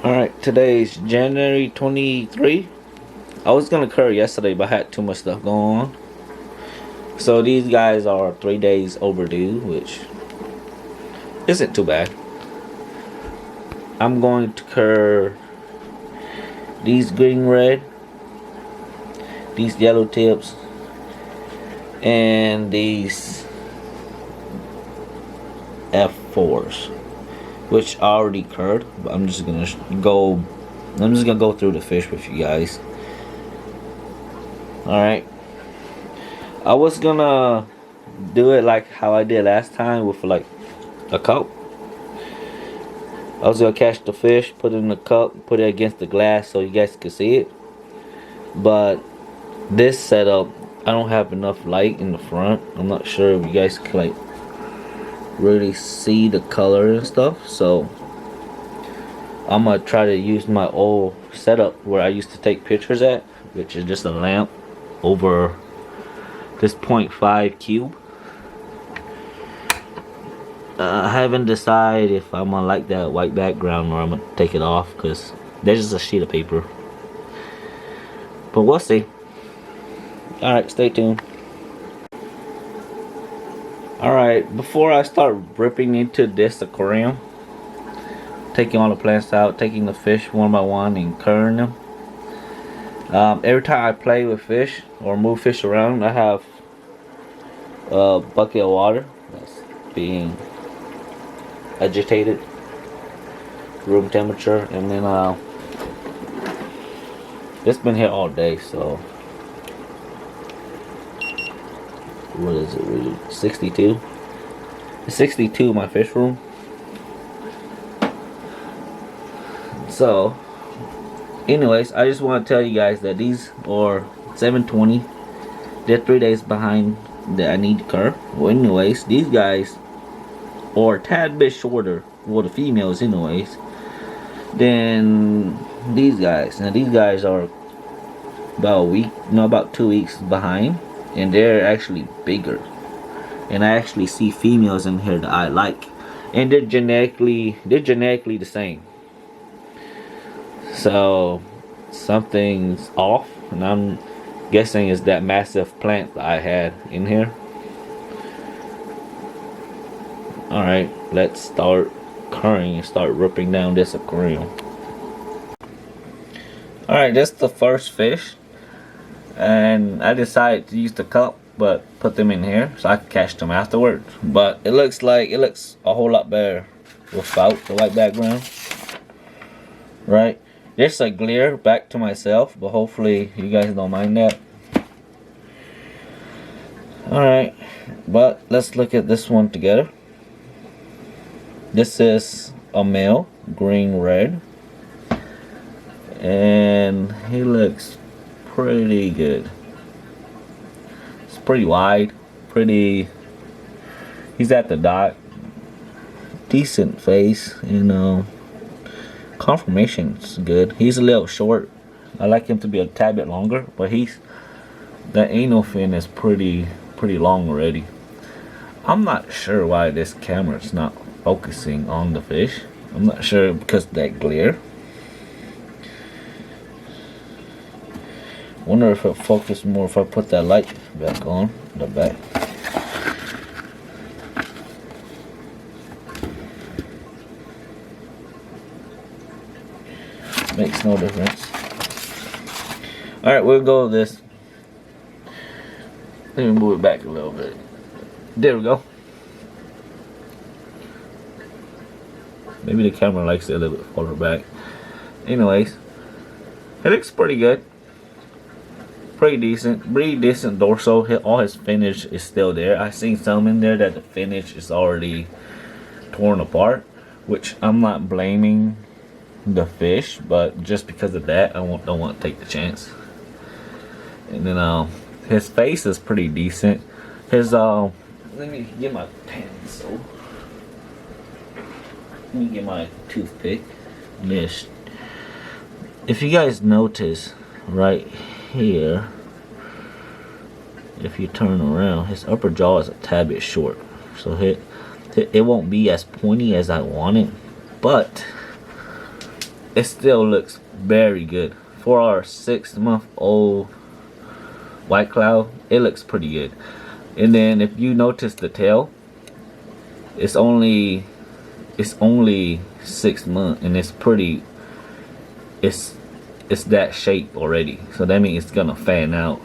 Alright, today's January 23. I was gonna curry yesterday, but I had too much stuff going on. So these guys are 3 days overdue, which isn't too bad. I'm going to cur these green red, these yellow tips, and these F4s, which I already curd, but I'm just gonna go through the fish with you guys. Alright. I was gonna do it like how I did last time with like a cup. I was gonna catch the fish, put it in the cup, put it against the glass so you guys could see it. But this setup, I don't have enough light in the front. I'm not sure if you guys can like really see the color and stuff, so I'm gonna try to use my old setup where I used to take pictures at, which is just a lamp over this 0.5 cube. I haven't decided if I'm gonna like that white background or I'm gonna take it off, because there's just a sheet of paper, but we'll see. Alright, stay tuned. Alright, before I start ripping into this aquarium, taking all the plants out, taking the fish one by one and curring them. Every time I play with fish or move fish around, I have a bucket of water that's being agitated, room temperature, and then it's been here all day, so what is it really? 62? It's 62 in my fish room. So anyways, I just want to tell you guys that these are 720. They're 3 days behind that I need to cur. Well, anyways, these guys are a tad bit shorter, well, the females anyways, than these guys. Now these guys are about a week, no, about 2 weeks behind, and they're actually bigger. And I actually see females in here that I like, and they're genetically the same. So something's off, and I'm guessing it's that massive plant that I had in here. Alright, let's start currying and start ripping down this aquarium. Alright, that's the first fish, and I decided to use the cup but put them in here so I could catch them afterwards. But it looks a whole lot better without the white background. Right? There's a glare back to myself, but hopefully you guys don't mind that. Alright, but let's look at this one together. This is a male, green red, and he looks pretty good. It's pretty wide, he's at the dot, decent face, you know. Conformation's good. He's a little short. I like him to be a tad bit longer, but that anal fin is pretty long already. I'm not sure why this camera's not focusing on the fish. I'm not sure because of that glare. Wonder if it'll focus more if I put that light back on the back. Makes no difference. Alright, we'll go with this. Let me move it back a little bit. There we go. Maybe the camera likes it a little bit farther back. Anyways, it looks pretty good. Pretty decent dorsal. All his finish is still there. I've seen some in there that the finish is already torn apart, which I'm not blaming the fish, but just because of that, I don't want to take the chance. And then his face is pretty decent. His let me get my pencil. Let me get my toothpick. This, if you guys notice right here, if you turn around, his upper jaw is a tad bit short, so it won't be as pointy as I want it, but it still looks very good for our 6-month-old white cloud. It looks pretty good. And then if you notice the tail, it's only 6 months, and it's pretty, it's that shape already, so that means it's gonna fan out.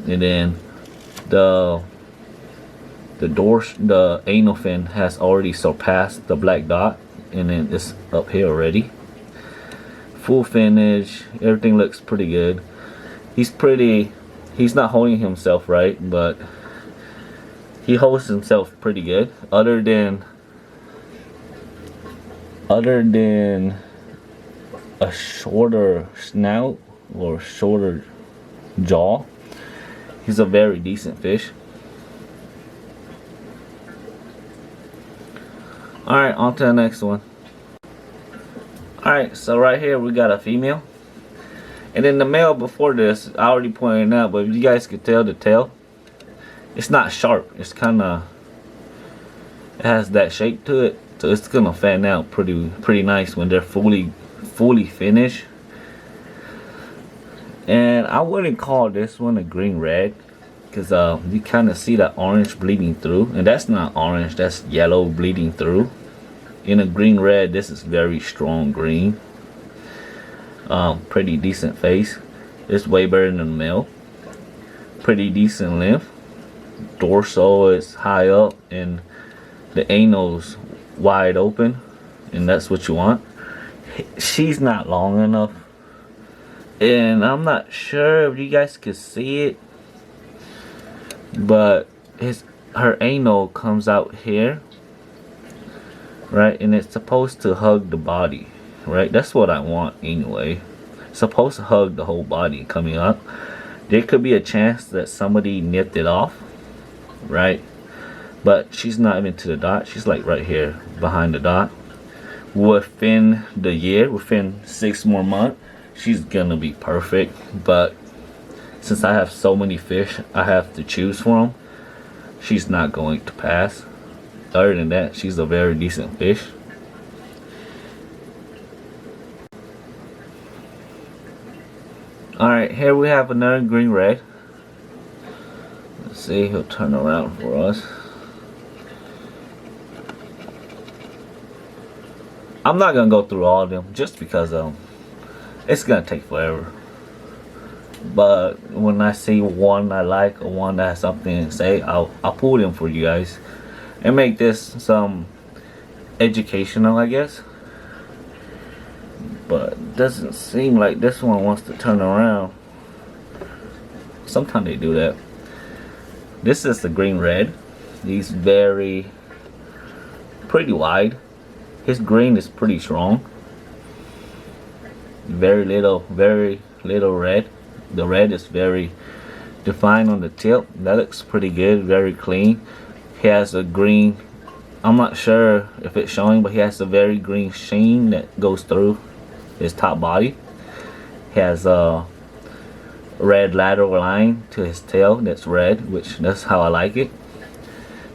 And then the anal fin has already surpassed the black dot, and then it's up here already. Full finish, everything looks pretty good. He's not holding himself right, but he holds himself pretty good. Other than a shorter snout or shorter jaw, he's a very decent fish. Alright, on to the next one. Alright, so right here we got a female. And then the male before this, I already pointed out, but if you guys could tell the tail, it's not sharp. It's kinda, it has that shape to it. So it's gonna fan out pretty nice when they're fully finished. And I wouldn't call this one a green red, because you kind of see that orange bleeding through, and that's not orange, that's yellow bleeding through. In a green red, this is very strong green. Pretty decent face. It's way better than the male. Pretty decent length. Dorsal is high up and the anal's wide open, and that's what you want. She's not long enough, and I'm not sure if you guys could see it, but her anal comes out here, right? And it's supposed to hug the body, right? That's what I want anyway. It's supposed to hug the whole body coming up. There could be a chance that somebody nipped it off, right? But she's not even to the dot. She's like right here behind the dot. Within the year, within 6 more months, she's gonna be perfect. But since I have so many fish I have to choose from, she's not going to pass. Other than that, she's a very decent fish. Alright, here we have another green red. Let's see, he'll turn around for us. I'm not gonna go through all of them just because it's gonna take forever. But when I see one I like or one that has something to say, I'll pull them for you guys and make this some educational, I guess. But it doesn't seem like this one wants to turn around. Sometimes they do that. This is the green red. He's pretty wide. His green is pretty strong. Very little red. The red is very defined on the tip. That looks pretty good, very clean. He has a green, I'm not sure if it's showing, but he has a very green sheen that goes through his top body. He has a red lateral line to his tail that's red, which that's how I like it.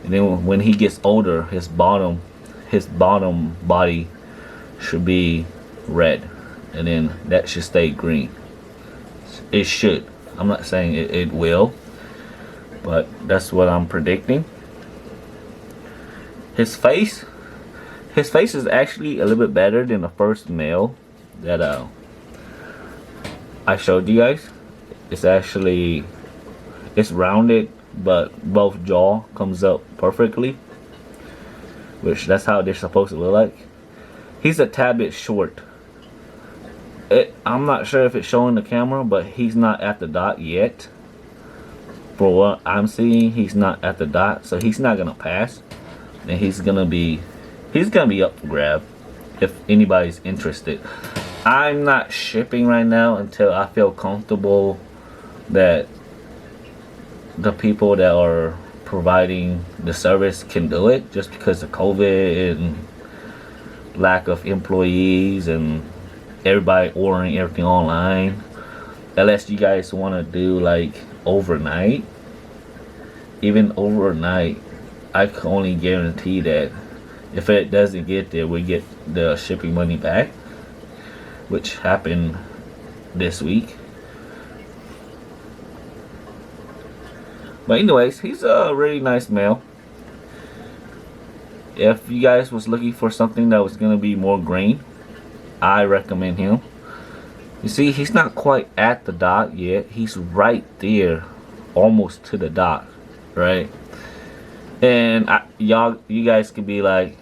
And then when he gets older, his bottom body should be red, and then that should stay green. It should. I'm not saying it will, but that's what I'm predicting. His face is actually a little bit better than the first male that I showed you guys. It's rounded, but both jaw comes up perfectly, which that's how they're supposed to look like. He's a tad bit short. I'm not sure if it's showing the camera, but he's not at the dot yet. For what I'm seeing, he's not at the dot, so he's not gonna pass, and he's gonna be up for grab if anybody's interested. I'm not shipping right now until I feel comfortable that the people that are providing the service can do it, just because of COVID and lack of employees and everybody ordering everything online. Unless you guys want to do like overnight, even overnight, I can only guarantee that if it doesn't get there, we get the shipping money back. which happened this week. But anyways, he's a really nice male. If you guys was looking for something that was gonna be more green, I recommend him. You see, he's not quite at the dot yet. He's right there, almost to the dot, right? And you guys could be like,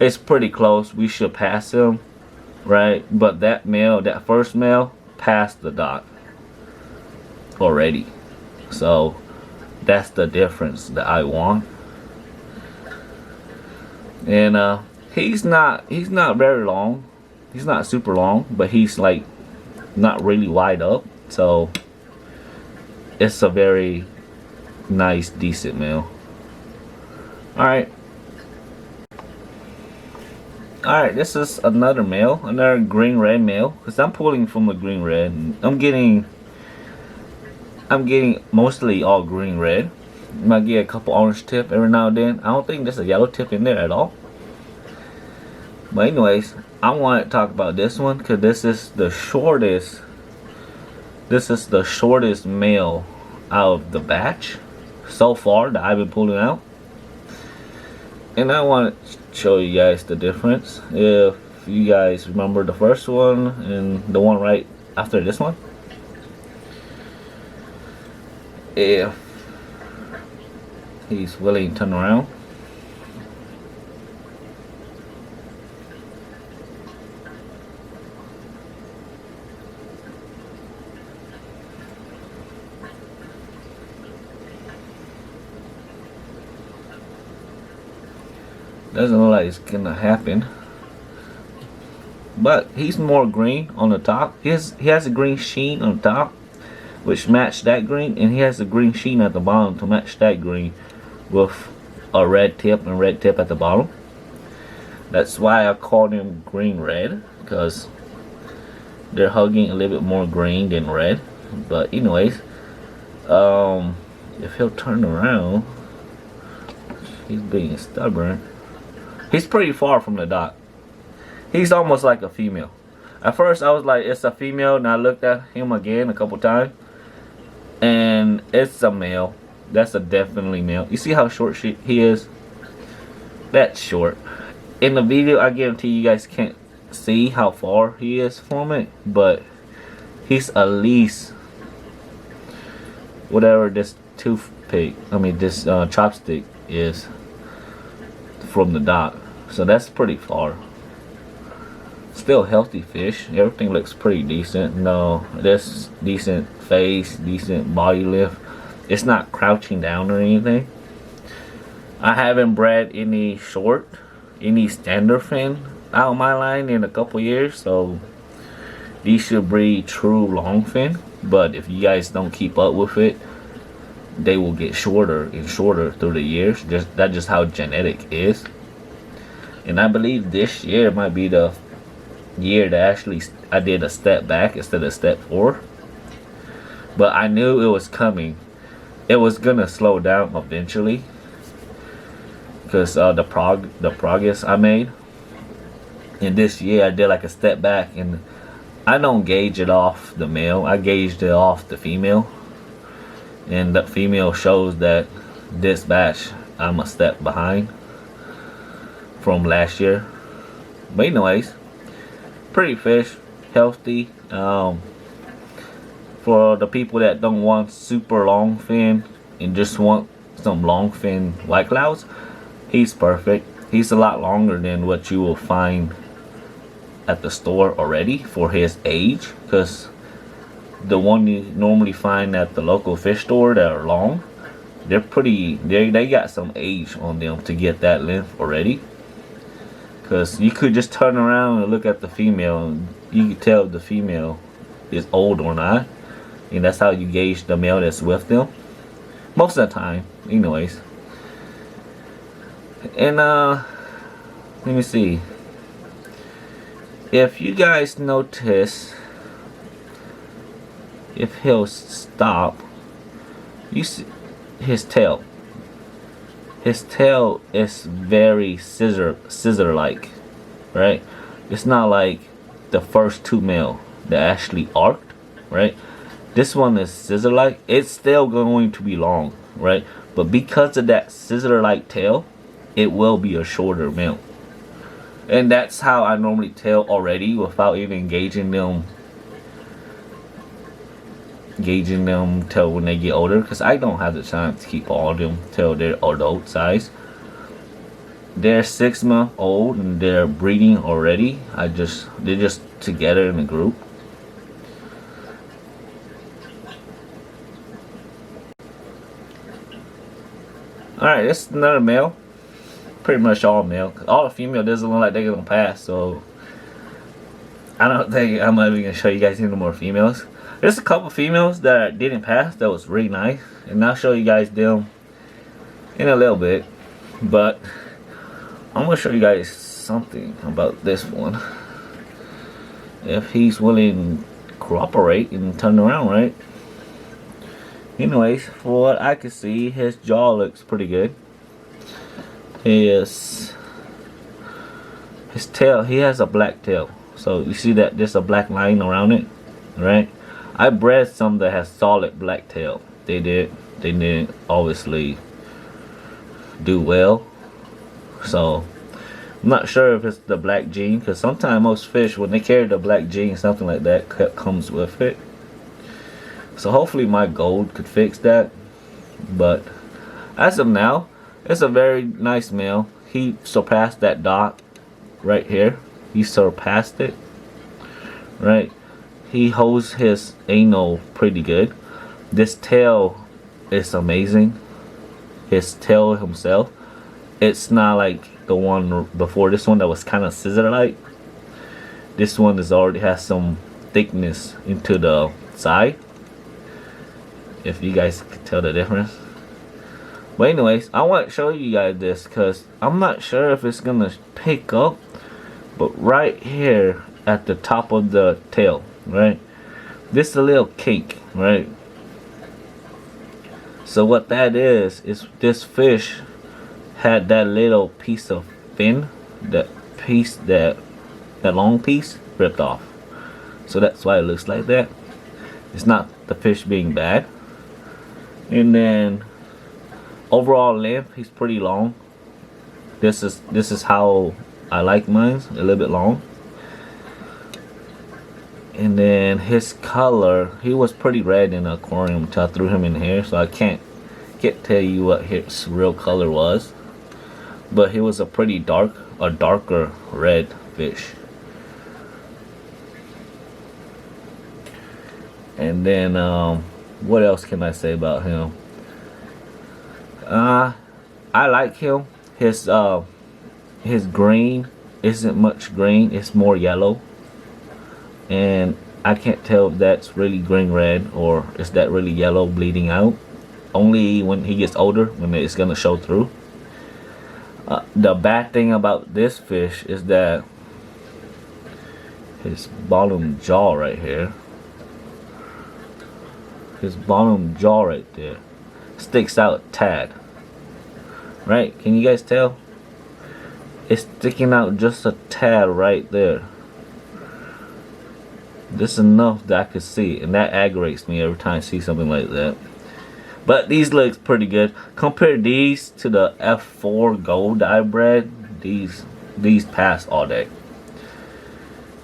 it's pretty close, we should pass him, right? But that male, that first male, passed the dot already. So that's the difference that I want. And he's not very long. He's not super long, but he's like not really wide up. So it's a very nice, decent male. Alright, this is another male, another green-red male, because I'm pulling from the green-red. I'm getting mostly all green-red. Might get a couple orange tip every now and then. I don't think there's a yellow tip in there at all. But anyways, I want to talk about this one because this is the shortest. This is the shortest male out of the batch so far that I've been pulling out. And I want to show you guys the difference. If you guys remember the first one and the one right after this one. If he's willing to turn around. Doesn't look like it's gonna happen, but he's more green on the top. He has a green sheen on the top, which matched that green, and he has a green sheen at the bottom to match that green, with a red tip and red tip at the bottom. That's why I called him green red, because they're hugging a little bit more green than red. But anyways, if he'll turn around, he's being stubborn. He's pretty far from the dot. He's almost like a female. At first I was like, it's a female, and I looked at him again a couple times, and it's a male. That's a definitely male. You see how short he is? That's short. In the video, I guarantee you guys can't see how far he is from it, but he's at least whatever this this chopstick is from the dot. So that's pretty far. Still healthy fish. Everything looks pretty decent. No, this decent face, decent body lift. It's not crouching down or anything. I haven't bred any standard fin out of my line in a couple years, so these should breed true long fin. But if you guys don't keep up with it, they will get shorter and shorter through the years. That's just how genetic is. And I believe this year might be the year that actually I did a step back instead of step forward. But I knew it was coming. It was gonna slow down eventually, because the progress I made. And this year I did like a step back, and I don't gauge it off the male. I gauged it off the female. And the female shows that this batch I'm a step behind from last year. But anyways, pretty fish, healthy. For the people that don't want super long fin and just want some long fin white clouds, he's perfect. He's a lot longer than what you will find at the store already for his age, because the one you normally find at the local fish store that are long, they got some age on them to get that length already. Because you could just turn around and look at the female, and you can tell if the female is old or not, and that's how you gauge the male that's with them most of the time anyways. And let me see, if you guys notice, if he'll stop, you see his tail. His tail is very scissor like, right? It's not like the first two male that actually arced, right? This one is scissor-like. It's still going to be long, right? But because of that scissor-like tail, it will be a shorter male. And that's how I normally tell already without even engaging them till when they get older, because I don't have the time to keep all of them till they're adult size. They're 6 months old and they're breeding already. They're just together in a group. Alright, this is another male. Pretty much all male. All the female doesn't look like they're gonna pass, so I don't think I'm even gonna show you guys any more females. There's a couple females that didn't pass that was really nice, and I'll show you guys them in a little bit. But I'm gonna show you guys something about this one. If he's willing to cooperate and turn around, right? Anyways, for what I can see, his jaw looks pretty good. His tail, he has a black tail. So you see that there's a black line around it, right? I bred some that has solid black tail. They didn't obviously do well. So I'm not sure if it's the black gene, because sometimes most fish, when they carry the black gene, something like that comes with it. So hopefully my gold could fix that. But as of now, it's a very nice male. He surpassed that dot right here. He surpassed it, right? He holds his anal pretty good. This tail is amazing. His tail himself, it's not like the one before. This one that was kind of scissor-like. This one is already has some thickness into the side, if you guys can tell the difference. But anyways, I want to show you guys this because I'm not sure if it's gonna pick up. But right here at the top of the tail, right, this is a little kink, right? So what that is this fish had that little piece of fin, that long piece ripped off. So that's why it looks like that. It's not the fish being bad. And then overall length, he's pretty long. This is how I like mine, a little bit long. And then his color, he was pretty red in the aquarium until I threw him in here, so I can't tell you what his real color was. But he was a darker red fish. And then what else can I say about him? I like him. His green isn't much green, it's more yellow. And I can't tell if that's really green red or is that really yellow bleeding out. Only when he gets older, when it's gonna show through. The bad thing about this fish is that his bottom jaw right here, his bottom jaw right there sticks out a tad. Right? Can you guys tell? It's sticking out just a tad right there. This is enough that I can see, and that aggravates me every time I see something like that. But these look pretty good. Compare these to the F4 gold that I bred. These pass all day.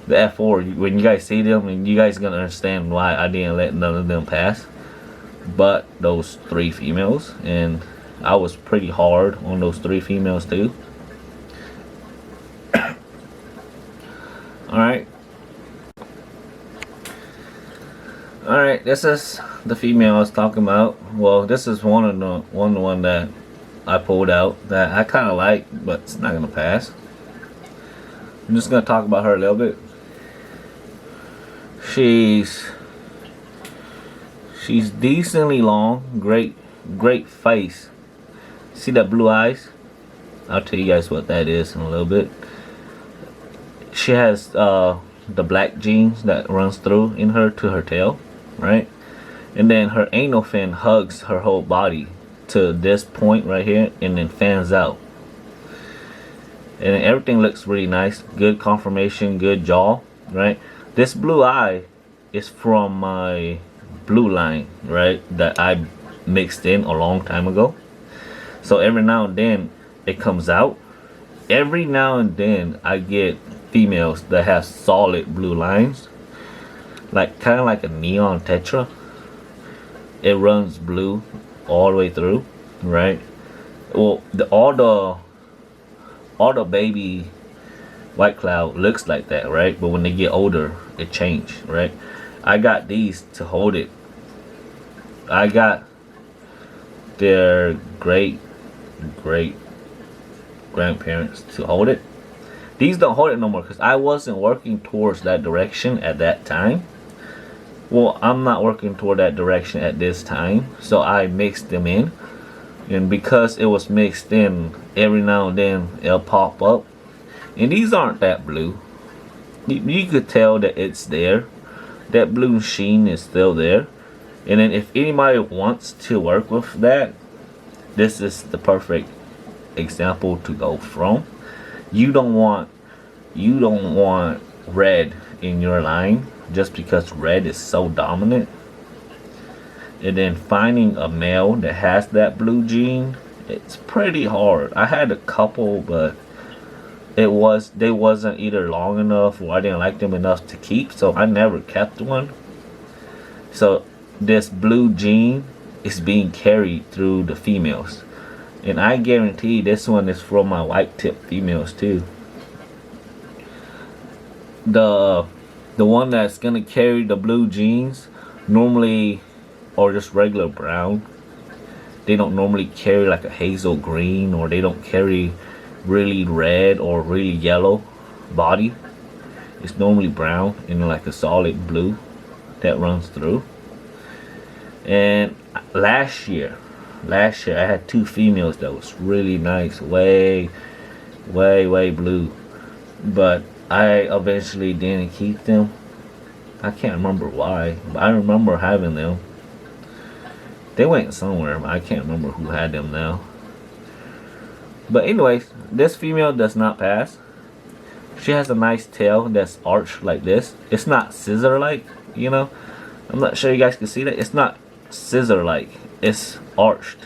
The F4, when you guys see them, and you guys gonna understand why I didn't let none of them pass. But those 3 females, and I was pretty hard on those 3 females too. Alright, this is the female I was talking about. Well, this is one that I pulled out that I kind of like, but it's not gonna pass. I'm just gonna talk about her a little bit. She's decently long, great face. See that blue eyes? I'll tell you guys what that is in a little bit. She has the black genes that runs through in her to her tail, right? And then her anal fin hugs her whole body to this point right here and then fans out. And everything looks really nice. Good conformation, good jaw. right? This blue eye is from my blue line, right, that I mixed in a long time ago. So every now and then it comes out. Every now and then I get females that have solid blue lines, like kind of like a neon tetra. It runs blue all the way through, right? Well, all the baby white cloud looks like that, right? But when they get older, it change, right? I got these to hold it. I got their great grandparents to hold it. These don't hold it no more because I wasn't working towards that direction at that time. Well, I'm not working toward that direction at this time, so I mixed them in. And because it was mixed in, every now and then it'll pop up. And these aren't that blue. You could tell that it's there. That blue sheen is still there. And then if anybody wants to work with that, this is the perfect example to go from. You don't want red in your line just because red is so dominant. And then finding a male that has that blue gene, it's pretty hard. I had a couple, but they wasn't either long enough or I didn't like them enough to keep, so I never kept one. So this blue gene is being carried through the females, and I guarantee this one is from my white tip females too. The one that's gonna carry the blue genes normally, or just regular brown, they don't normally carry like a hazel green, or they don't carry really red or really yellow body. It's normally brown and like a solid blue that runs through. And last year I had two females that was really nice, way blue, but I eventually didn't keep them. I can't remember why, but I remember having them. They went somewhere, but I can't remember who had them now. But anyways, this female does not pass. She has a nice tail that's arched like this. It's not scissor like, you know. I'm not sure you guys can see that. It's not scissor like. It's arched.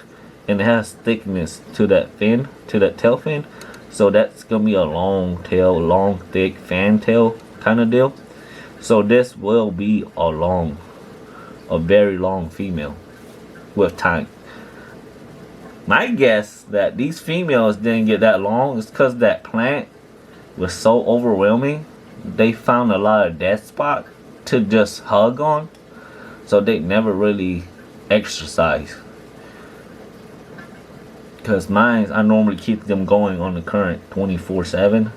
And it has thickness to that fin, to that tail fin. So that's gonna be a long tail, long thick fan tail kind of deal. So this will be a very long female with time. My guess that these females didn't get that long is because that plant was so overwhelming. They found a lot of dead spot to just hug on, so they never really exercise. Because mine, I normally keep them going on the current 24/7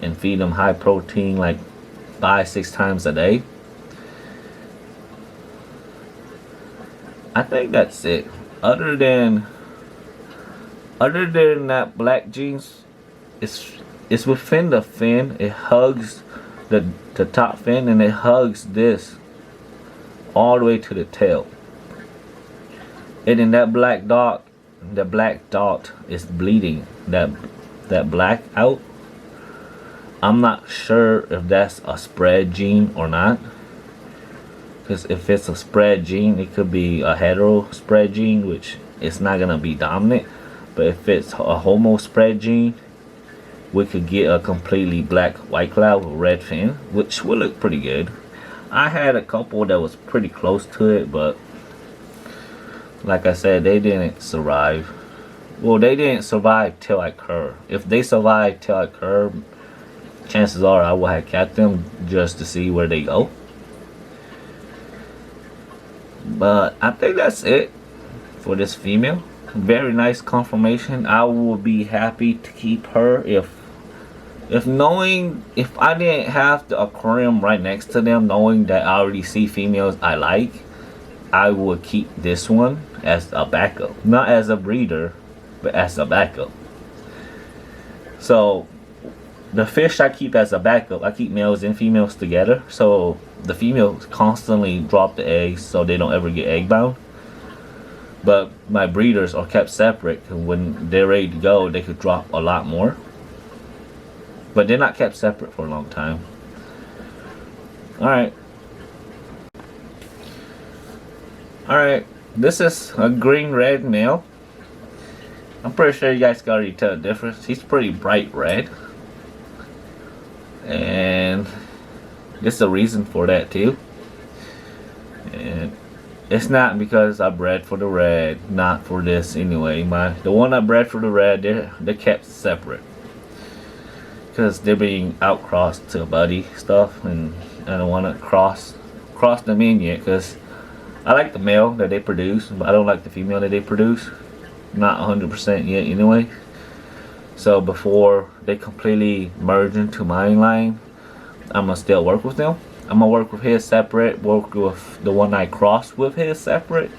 and feed them high protein like 5-6 times a day. I think that's it. Other than that black genes, it's within the fin. It hugs the top fin, and it hugs this all the way to the tail. And then that black dot is bleeding that black out. I'm not sure if that's a spread gene or not. Because if it's a spread gene, it could be a hetero spread gene, which it's not gonna be dominant. But if it's a homo spread gene, we could get a completely black white cloud with red fin, which would look pretty good. I had a couple that was pretty close to it, but like I said, they didn't survive. Well, they didn't survive till I curve. If they survived till I curve, chances are I would have kept them just to see where they go. But I think that's it for this female. Very nice conformation. I would be happy to keep her if I didn't have the aquarium right next to them, knowing that I already see females I like. I would keep this one as a backup, not as a breeder, but as a backup. So the fish I keep as a backup, I keep males and females together, so the females constantly drop the eggs so they don't ever get egg bound. But my breeders are kept separate, and when they're ready to go, they could drop a lot more. But they're not kept separate for a long time. Alright. Alright. This is a green-red male. I'm pretty sure you guys can already tell the difference. He's pretty bright red. And there's a reason for that too. And it's not because I bred for the red, not for this anyway. The one I bred for the red, they're kept separate because they're being outcrossed to buddy stuff, and I don't want to cross them in yet because I like the male that they produce, but I don't like the female that they produce. Not 100% yet anyway. So before they completely merge into my line, I'm gonna still work with them. I'm gonna work with his separate, work with the one I crossed with his separate,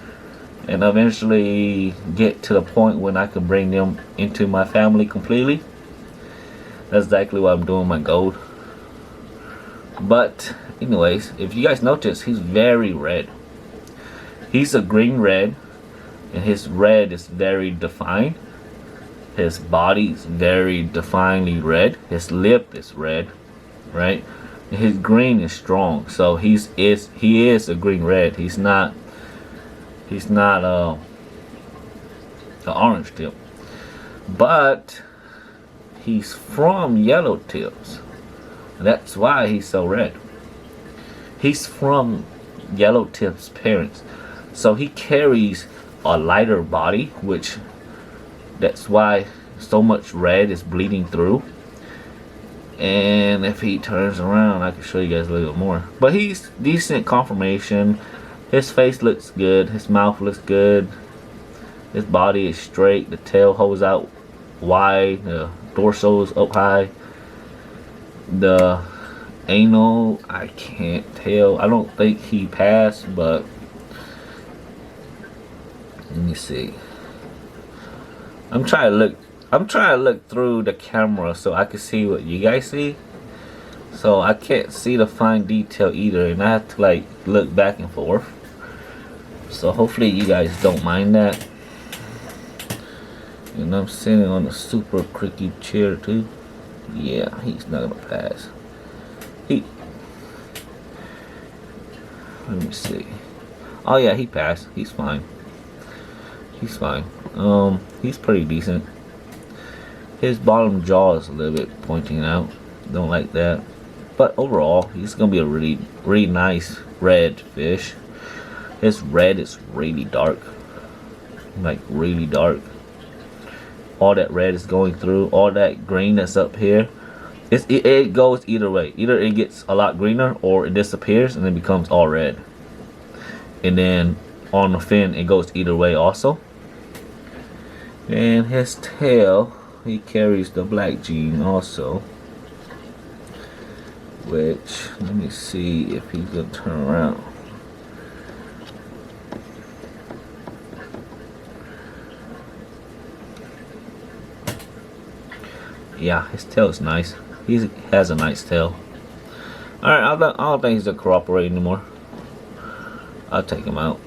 and eventually get to the point when I can bring them into my family completely. That's exactly what I'm doing, my goal. But anyways, if you guys notice, he's very red. He's a green red, and his red is very defined. His body's very definedly red. His lip is red, right? And his green is strong. So he is a green red. He's not an orange tip. But he's from yellow tips. That's why he's so red. He's from yellow tips parents. So he carries a lighter body, which that's why so much red is bleeding through. And if he turns around, I can show you guys a little bit more. But he's decent conformation. His face looks good. His mouth looks good. His body is straight. The tail holds out wide. The dorsal is up high. The anal, I can't tell. I don't think he passed, but let me see. I'm trying to look through the camera so I can see what you guys see. So I can't see the fine detail either, and I have to like look back and forth. So hopefully you guys don't mind that. And I'm sitting on a super creaky chair too. Yeah, he's not gonna pass. Let me see. Oh yeah, he passed. He's fine. He's fine. He's pretty decent. His bottom jaw is a little bit pointing out. Don't like that. But overall, he's gonna be a really nice red fish. His red is really dark. Like really dark. All that red is going through. All that green that's up here. It goes either way. Either it gets a lot greener or it disappears and then becomes all red. And then on the fin it goes either way also. And his tail, he carries the black gene also, which let me see if he's gonna turn around. Yeah, his tail is nice. He has a nice tail. Alright, I don't think he's gonna cooperate anymore. I'll take him out.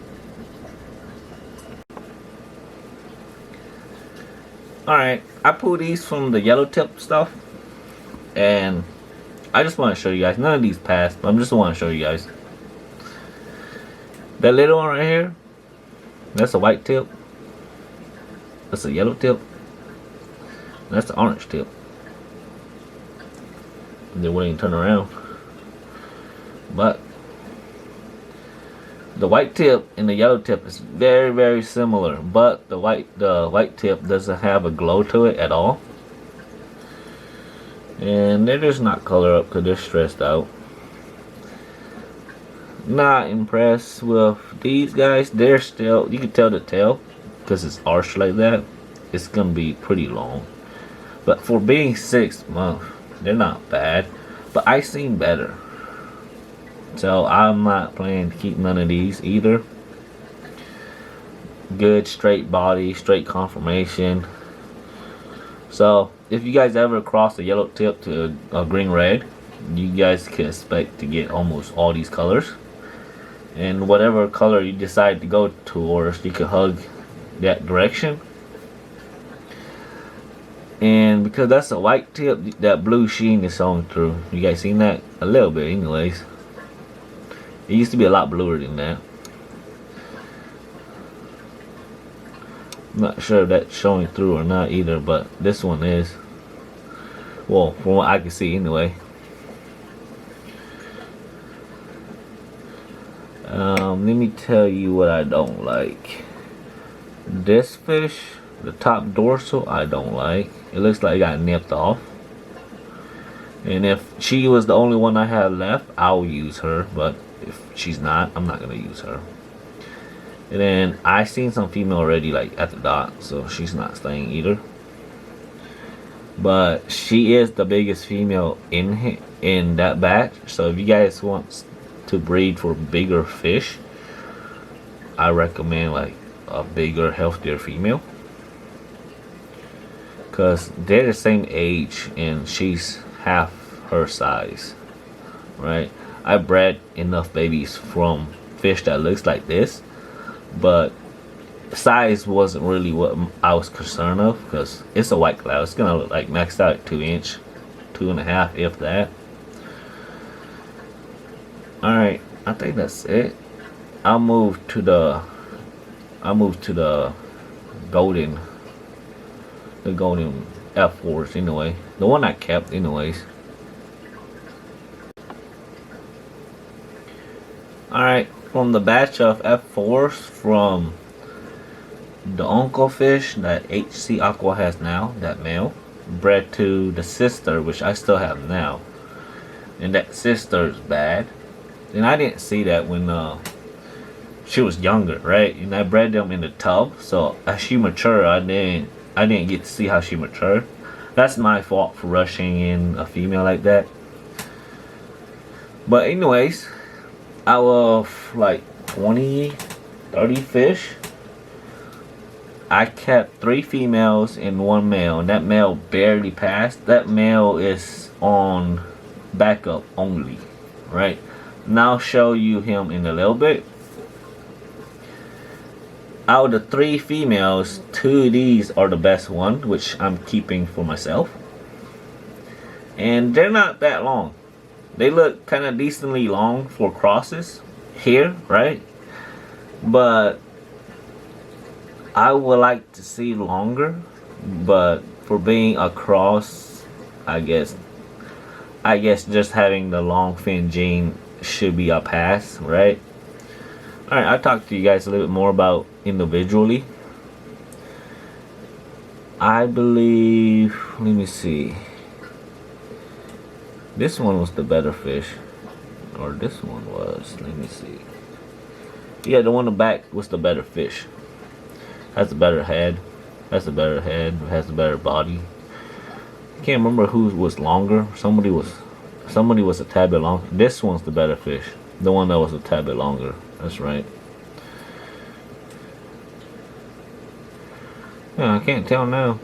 Alright, I pulled these from the yellow tip stuff, and I just want to show you guys. None of these passed, but I just want to show you guys. That little one right here, that's a white tip. That's a yellow tip. That's the orange tip. They wouldn't even turn around. But the white tip and the yellow tip is very, very similar, but the white tip doesn't have a glow to it at all. And they're just not color up because they're stressed out. Not impressed with these guys. They're still, you can tell the tail because it's arched like that. It's gonna be pretty long. But for being 6 months, they're not bad. But I seen better. So I'm not planning to keep none of these either. Good straight body, straight conformation. So if you guys ever cross a yellow tip to a green red, you guys can expect to get almost all these colors. And whatever color you decide to go towards, you can hug that direction. And because that's a white tip, that blue sheen is showing through. You guys seen that? A little bit anyways. It used to be a lot bluer than that. I'm not sure if that's showing through or not either, but this one is. Well, from what I can see anyway. Let me tell you what I don't like. This fish, the top dorsal, I don't like. It looks like it got nipped off. And if she was the only one I have left, I'll use her. But if she's not, I'm not gonna use her. And then I seen some female already like at the dock, so she's not staying either. But she is the biggest female in that batch. So if you guys want to breed for bigger fish, I recommend like a bigger, healthier female, because they're the same age and she's half her size, right? I bred enough babies from fish that looks like this, but size wasn't really what I was concerned of, because it's a white cloud. It's gonna look like maxed out at 2-inch, 2.5 if that. Alright, I think that's it. I'll move to the golden F4s anyway. The one I kept anyways. Alright, from the batch of F4s from the uncle fish that HC Aqua has now, that male, bred to the sister, which I still have now. And that sister's bad. And I didn't see that when she was younger, right? And I bred them in the tub, so as she matured, I didn't get to see how she matured. That's my fault for rushing in a female like that. But anyways, out of like 20, 30 fish, I kept 3 females and 1 male, and that male barely passed. That male is on backup only, right? Now I'll show you him in a little bit. Out of the 3 females, 2 of these are the best one, which I'm keeping for myself. And they're not that long. They look kind of decently long for crosses here, right? But I would like to see longer. But for being a cross, I guess just having the long fin gene should be a pass, right? Alright, I'll talk to you guys a little bit more about individually. I believe, let me see, this one was the better fish, or this one was, let me see, yeah, the one in the back was the better fish. Has a better head, has a better body. I can't remember who was longer. Somebody was a tad bit longer. This one's the better fish, the one that was a tad bit longer. That's right. Yeah, I can't tell now.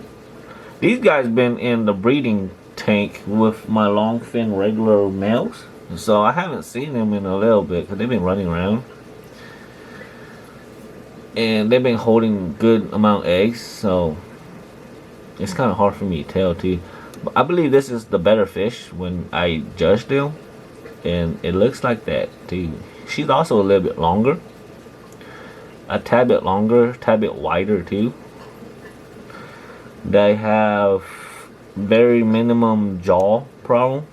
These guys been in the breeding tank with my longfin regular males, so I haven't seen them in a little bit because they've been running around, and they've been holding good amount of eggs, so it's kind of hard for me to tell too. But I believe this is the better fish when I judged them, and it looks like that too. She's also a little bit longer, a tad bit longer, tad bit wider too. They have very minimum jaw problem.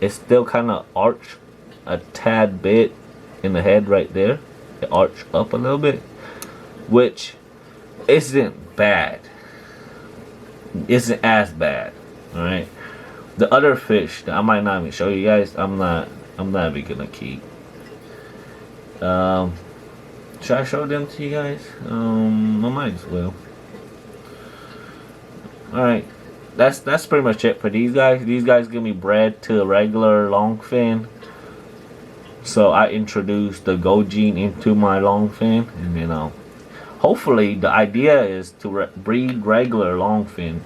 It's still kind of arched a tad bit in the head right there. It arched up a little bit, which isn't bad. Isn't as bad. All right. The other fish that I might not even show you guys, I'm not even gonna keep. Should I show them to you guys? I might as well. Alright, that's pretty much it for these guys. These guys give me bred to a regular longfin, so I introduced the gold gene into my longfin, and you know, hopefully the idea is to breed regular longfin,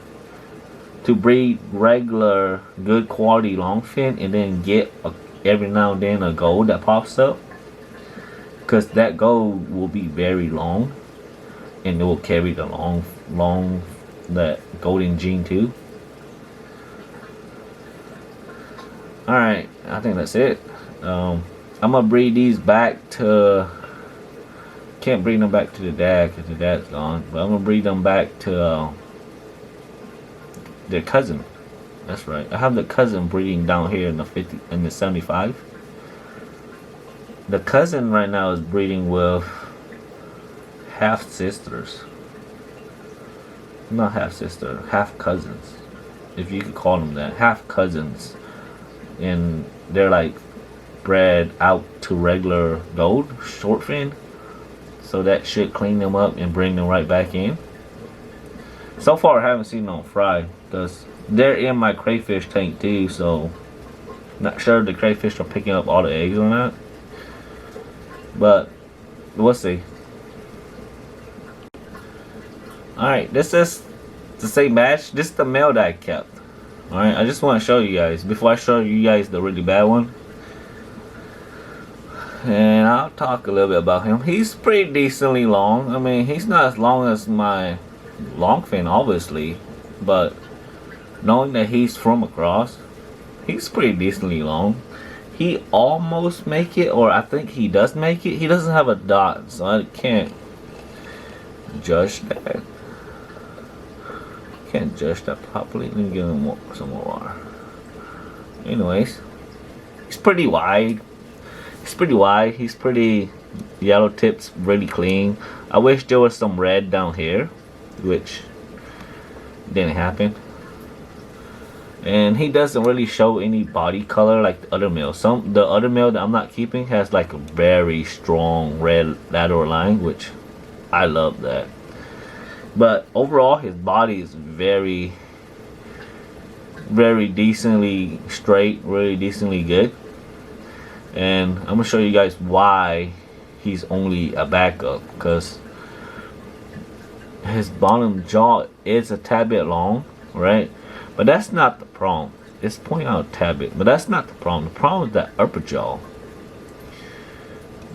to breed regular good quality longfin, and then get every now and then a gold that pops up, because that gold will be very long and it will carry the long that golden gene too. Alright, I think that's it. I'm gonna breed these back to. Can't bring them back to the dad because the dad's gone. But I'm gonna breed them back to their cousin. That's right. I have the cousin breeding down here in the 50 in the 75. The cousin right now is breeding with half sisters. Not half sister, half cousins. If you could call them that. Half cousins. And they're like bred out to regular gold, short fin. So that should clean them up and bring them right back in. So far I haven't seen them fry because they're in my crayfish tank too, so not sure if the crayfish are picking up all the eggs or not. But we'll see. Alright, this is the same batch. This is the male that I kept. Alright, I just want to show you guys before I show you guys the really bad one. And I'll talk a little bit about him. He's pretty decently long. I mean, he's not as long as my longfin, obviously, but knowing that he's from across, he's pretty decently long. He almost make it, or I think he does make it. He doesn't have a dot, so I can't judge that. Can't judge that properly. Let me give him some more water. Anyways, he's pretty wide. He's pretty wide. He's pretty yellow tips, really clean. I wish there was some red down here, which didn't happen. And he doesn't really show any body color like the other male. The other male that I'm not keeping has like a very strong red lateral line, which I love that. But overall, his body is very decently straight, really decently good. And I'm gonna show you guys why he's only a backup, because his bottom jaw is a tad bit long, right? But that's not the problem. It's pointing out a tad bit, but that's not the problem. The problem is that upper jaw.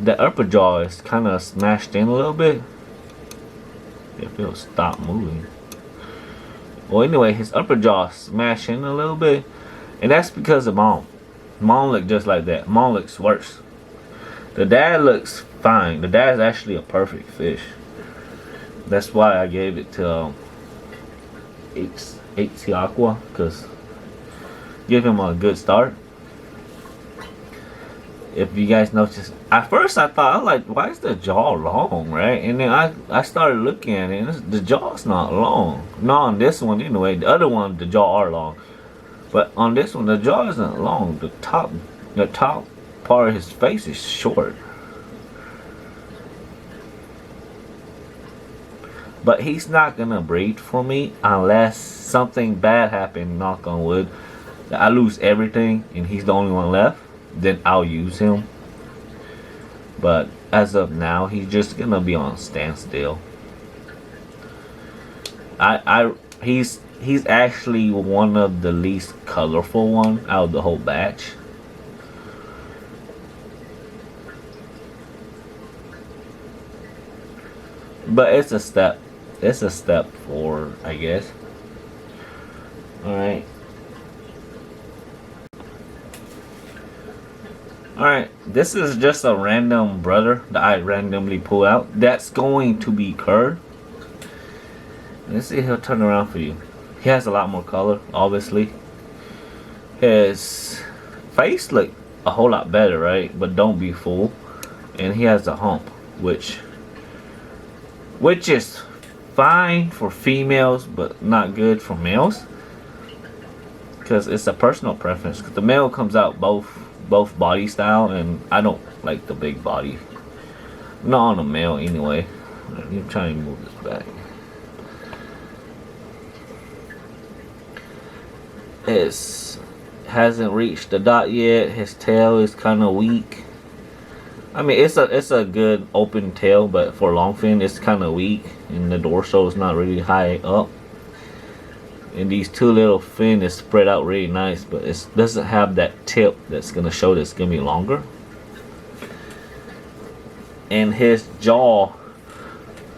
The upper jaw is kind of smashed in a little bit. If it'll stop moving. Well, anyway, his upper jaw smashed in a little bit, and that's because of mom. Mom look just like that. Mom looks worse. The dad looks fine. The dad's actually a perfect fish. That's why I gave it to HC Aqua, because give him a good start. If you guys notice, at first I thought, I was like, why is the jaw long, right? And then I started looking at it, and the jaw's not long. Not on this one anyway. The other one, the jaw are long. But on this one, the jaw isn't long. The top part of his face is short. But he's not gonna breed for me unless something bad happened, knock on wood, that I lose everything and he's the only one left. Then I'll use him. But as of now, he's just gonna be on standstill. He's actually one of the least colorful one out of the whole batch. But it's a step. It's a step forward, I guess. Alright. Alright, this is just a random brother that I randomly pull out. That's going to be curd. Let's see if he'll turn around for you. He has a lot more color, obviously. His face look a whole lot better, right? But don't be fooled. And he has a hump, which is fine for females, but not good for males. Because it's a personal preference. Cause the male comes out both body style, and I don't like the big body. Not on a male anyway. Let me try and move this back. It hasn't reached the dot yet. His tail is kind of weak. I mean, it's a good open tail, but for longfin, it's kind of weak, and the dorsal is not really high up. And these two little fin is spread out really nice, but it doesn't have that tip that's gonna show that it's gonna be longer. And his jaw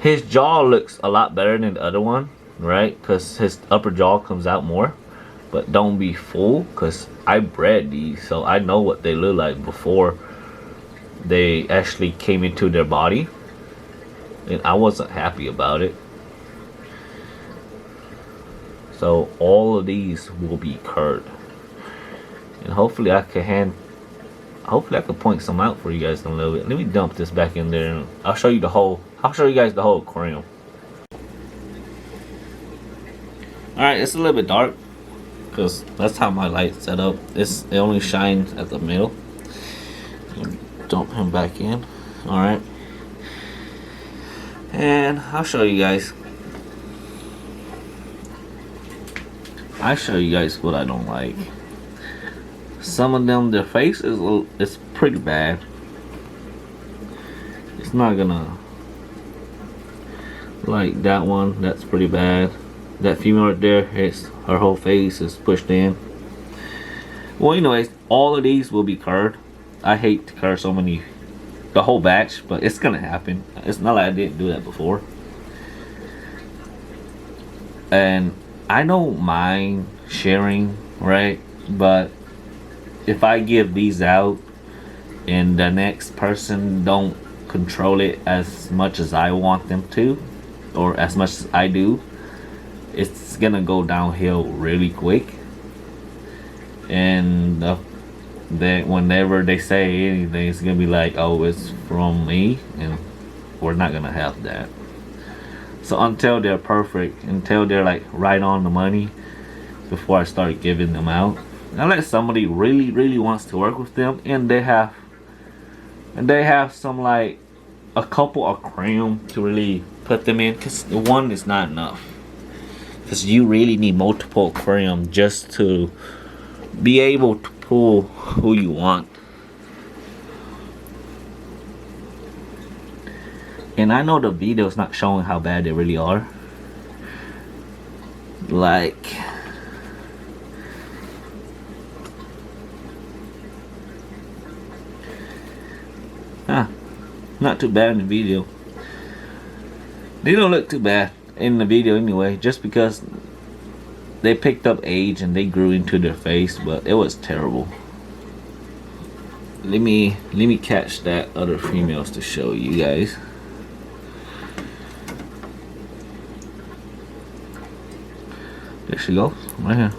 looks a lot better than the other one, right? Because his upper jaw comes out more. But don't be fooled, because I bred these, so I know what they look like before they actually came into their body, and I wasn't happy about it. So all of these will be curd, and hopefully I can point some out for you guys in a little bit. Let me dump this back in there, and I'll show you guys the whole aquarium. Alright, it's a little bit dark because that's how my light's set up. It only shines at the middle. Dump him back in. Alright, and I'll show you guys what I don't like. Some of them, their face is pretty bad. It's not gonna, like that one, that's pretty bad. That female right there, her whole face is pushed in. Well, anyways, all of these will be curd. I hate to curd the whole batch, but it's gonna happen. It's not like I didn't do that before. And I don't mind sharing, right? But if I give these out and the next person don't control it as much as I want them to, or as much as I do, it's gonna go downhill really quick. And whenever they say anything, it's gonna be like, oh, it's from me, and we're not gonna have that. So until they're perfect, until they're like right on the money, before I start giving them out, unless somebody really wants to work with them, and they have some, like a couple aquarium to really put them in, because one is not enough. Because you really need multiple aquarium just to be able to pull who you want. And I know the video's not showing how bad they really are. Like, not too bad in the video. They don't look too bad in the video anyway, just because they picked up age and they grew into their face, but it was terrible. Let me catch that other females to show you guys. There she goes, right here.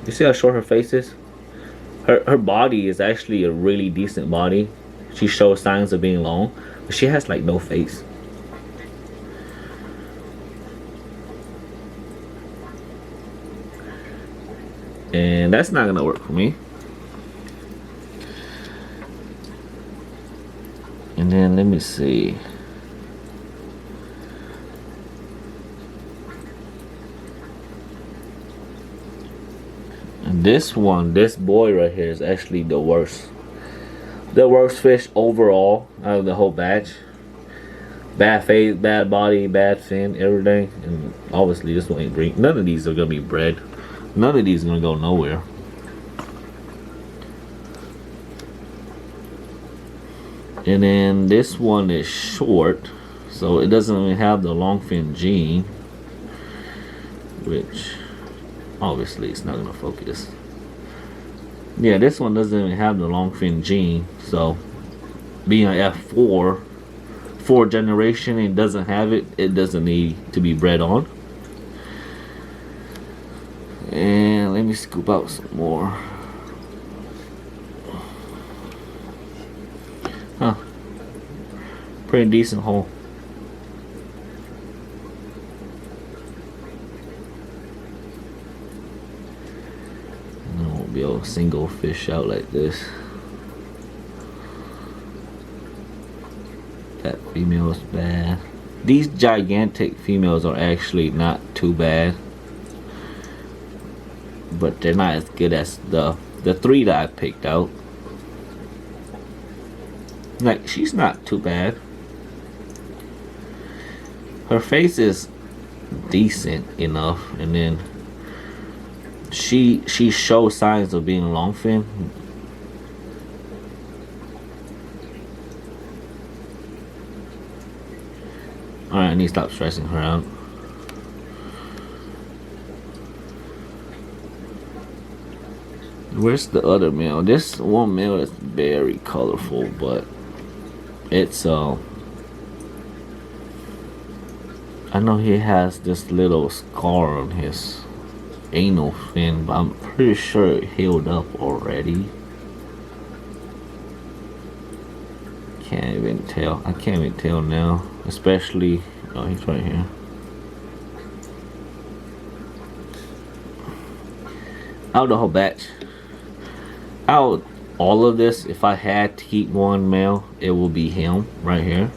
You see how short her face is? Her body is actually a really decent body. She shows signs of being long, but she has like no face. And that's not gonna work for me. And then let me see. And this boy right here is actually the worst fish overall out of the whole batch. Bad face, bad body, bad fin, everything. And obviously this one ain't breed. None of these are gonna be bred. None of these are gonna go nowhere. And then this one is short, so it doesn't even have the long fin gene, which obviously it's not gonna focus. Yeah, this one doesn't even have the long fin gene, so being an F4 generation and doesn't have it, it doesn't need to be bred on. And let me scoop out some more. Huh. Pretty decent hole. I won't be able to single fish out like this. That female is bad. These gigantic females are actually not too bad, but they're not as good as the three that I picked out. Like, she's not too bad. Her face is decent enough, and then she shows signs of being longfin. Alright, I need to stop stressing her out. Where's the other male? This one male is very colorful, but it's I know he has this little scar on his anal fin, but I'm pretty sure it healed up already. Can't even tell. I can't even tell now. Especially, oh, he's right here. Out of the whole batch, out all of this, if I had to keep one male, it will be him right here.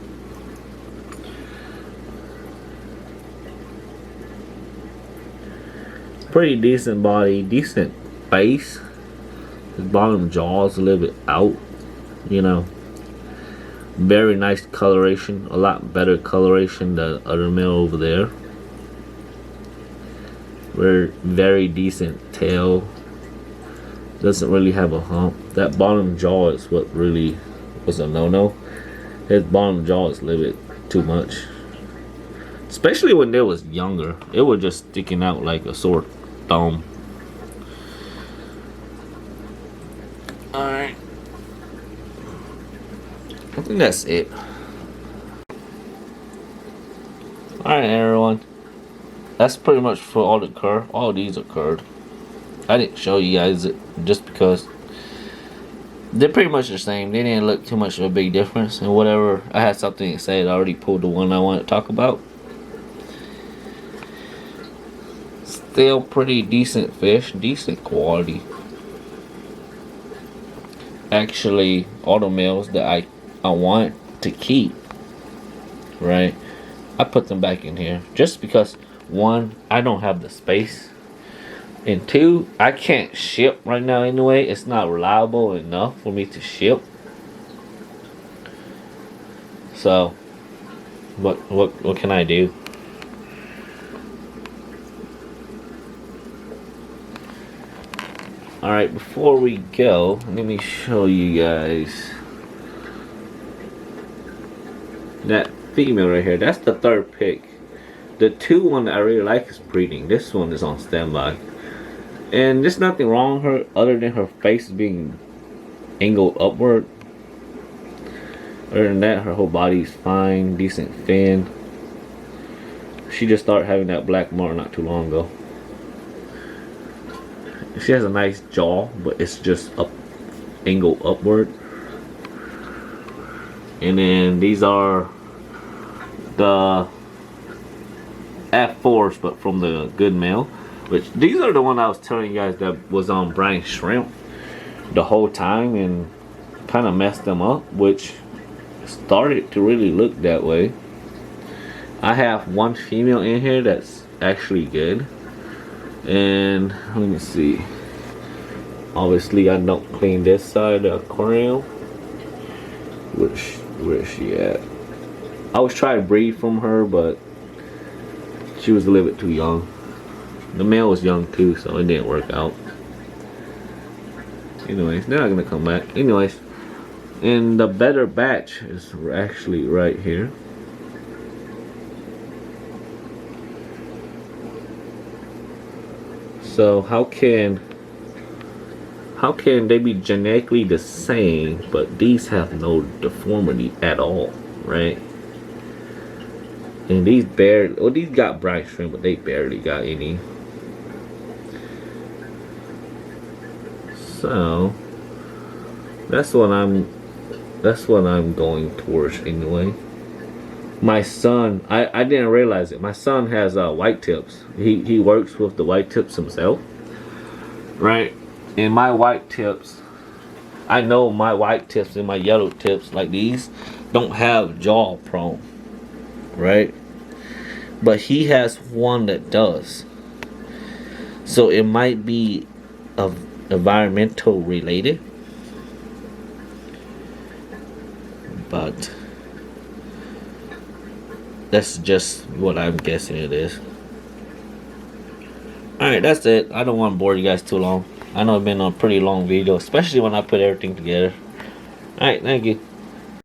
Pretty decent body, decent face. His bottom jaw is a little bit out, you know. Very nice coloration, a lot better coloration than the other male over there. Very decent tail. Doesn't really have a hump. That bottom jaw is what really was a no-no. His bottom jaw is a little bit too much. Especially when they was younger. It was just sticking out like a sore thumb. Alright. I think that's it. Alright, everyone. That's pretty much for all the cur. All these are curd. I didn't show you guys it just because they're pretty much the same. They didn't look too much of a big difference. And whatever, I had something to say. I already pulled the one I wanted to talk about. Still pretty decent fish. Decent quality. Actually, all the males that I want to keep, right, I put them back in here just because, one, I don't have the space, and two, I can't ship right now anyway. It's not reliable enough for me to ship. So what can I do? Alright, before we go, let me show you guys that female right here. That's the third pick. The two one that I really like is breeding. This one is on standby. And there's nothing wrong with her other than her face being angled upward. Other than that, her whole body's fine, decent fin. She just started having that black mark not too long ago. She has a nice jaw, but it's just up, angled upward. And then these are the F4s, but from the good male. Which these are the one I was telling you guys that was on brine shrimp the whole time and kind of messed them up, which started to really look that way. I have one female in here that's actually good. And let me see. Obviously, I don't clean this side of the aquarium. Where is she at? I was trying to breed from her, but she was a little bit too young. The male was young too, so it didn't work out. Anyways, they're not gonna come back. Anyways, and the better batch is actually right here. So how can they be genetically the same, but these have no deformity at all, right? And these barely, well, these got brine shrimp, but they barely got any. So that's what I'm going towards anyway. My son, I didn't realize it. My son has white tips. He works with the white tips himself, right? And my white tips, I know my white tips and my yellow tips like these don't have jaw prone, right? But he has one that does. So it might be environmental related, but that's just what I'm guessing it is. Alright, that's it. I don't want to bore you guys too long. I know it's been a pretty long video, especially when I put everything together. Alright, thank you.